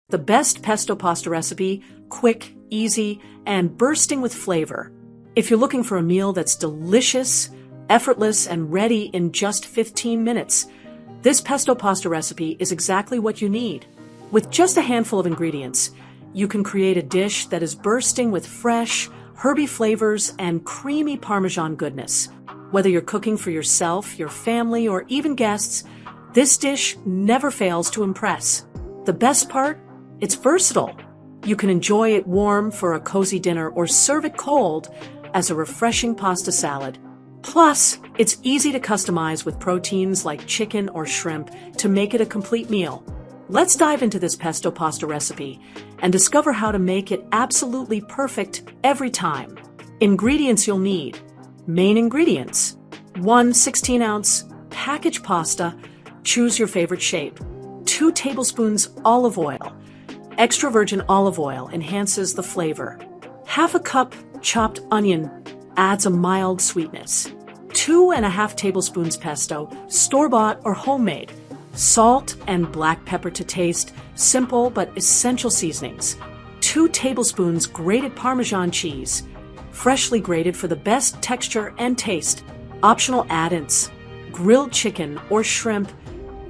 The best pesto pasta recipe, quick, easy, and bursting with flavor. If you're looking for a meal that's delicious, effortless, and ready in just 15 minutes, this pesto pasta recipe is exactly what you need. With just a handful of ingredients, you can create a dish that is bursting with fresh, herby flavors and creamy Parmesan goodness. Whether you're cooking for yourself, your family, or even guests, this dish never fails to impress. The best part? It's versatile. You can enjoy it warm for a cozy dinner or serve it cold as a refreshing pasta salad. Plus, it's easy to customize with proteins like chicken or shrimp to make it a complete meal. Let's dive into this pesto pasta recipe and discover how to make it absolutely perfect every time. Ingredients you'll need. Main ingredients: 1 16-ounce packaged pasta, choose your favorite shape. 2 tablespoons olive oil. Extra virgin olive oil enhances the flavor. Half a cup chopped onion adds a mild sweetness. 2.5 tablespoons pesto, store-bought or homemade. Salt and black pepper to taste, simple but essential seasonings. 2 tablespoons grated Parmesan cheese, freshly grated for the best texture and taste. Optional add-ins: grilled chicken or shrimp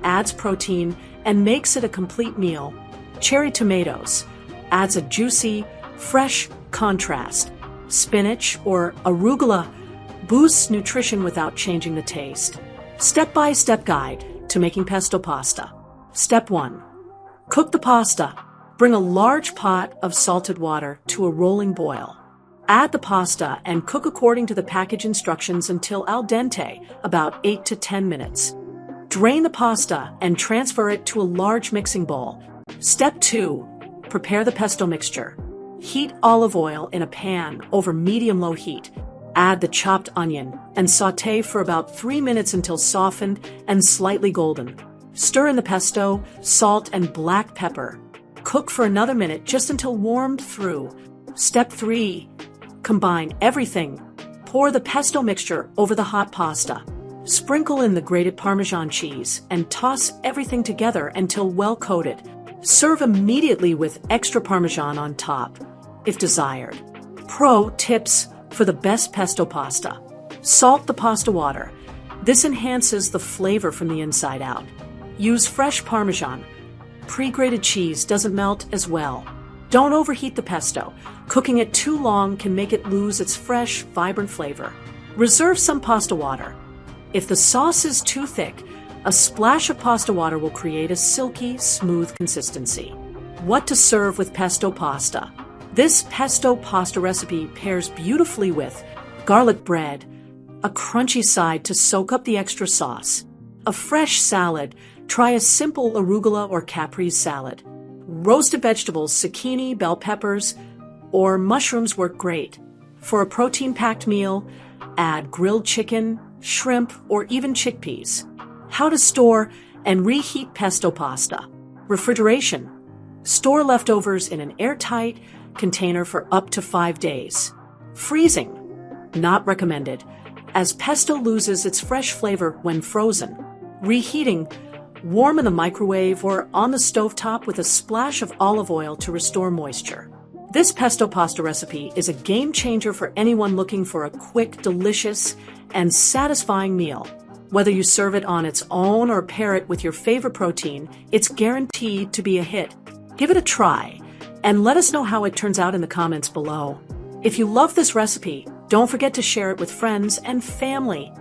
adds protein and makes it a complete meal. Cherry tomatoes adds a juicy, fresh contrast. Spinach or arugula boosts nutrition without changing the taste. Step-by-step guide to making pesto pasta. Step 1. Cook the pasta. Bring a large pot of salted water to a rolling boil. Add the pasta and cook according to the package instructions until al dente, about 8 to 10 minutes. Drain the pasta and transfer it to a large mixing bowl. Step 2. Prepare the pesto mixture. Heat olive oil in a pan over medium-low heat. Add the chopped onion and sauté for about 3 minutes until softened and slightly golden. Stir in the pesto, salt, and black pepper. Cook for another minute just until warmed through. Step 3. Combine everything. Pour the pesto mixture over the hot pasta. Sprinkle in the grated Parmesan cheese and toss everything together until well coated. Serve immediately with extra Parmesan on top, if desired. Pro tips for the best pesto pasta: salt the pasta water. This enhances the flavor from the inside out. Use fresh Parmesan. Pre-grated cheese doesn't melt as well. Don't overheat the pesto. Cooking it too long can make it lose its fresh, vibrant flavor. Reserve some pasta water. If the sauce is too thick, a splash of pasta water will create a silky, smooth consistency. What to serve with pesto pasta? This pesto pasta recipe pairs beautifully with garlic bread, a crunchy side to soak up the extra sauce, a fresh salad. Try a simple arugula or caprese salad. Roasted vegetables, zucchini, bell peppers, or mushrooms work great. For a protein-packed meal, add grilled chicken, shrimp, or even chickpeas. How to store and reheat pesto pasta. Refrigeration. Store leftovers in an airtight container for up to 5 days. Freezing. Not recommended, as pesto loses its fresh flavor when frozen. Reheating. Warm in the microwave or on the stovetop with a splash of olive oil to restore moisture. This pesto pasta recipe is a game changer for anyone looking for a quick, delicious, and satisfying meal. Whether you serve it on its own or pair it with your favorite protein, it's guaranteed to be a hit. Give it a try, and let us know how it turns out in the comments below. If you love this recipe, don't forget to share it with friends and family.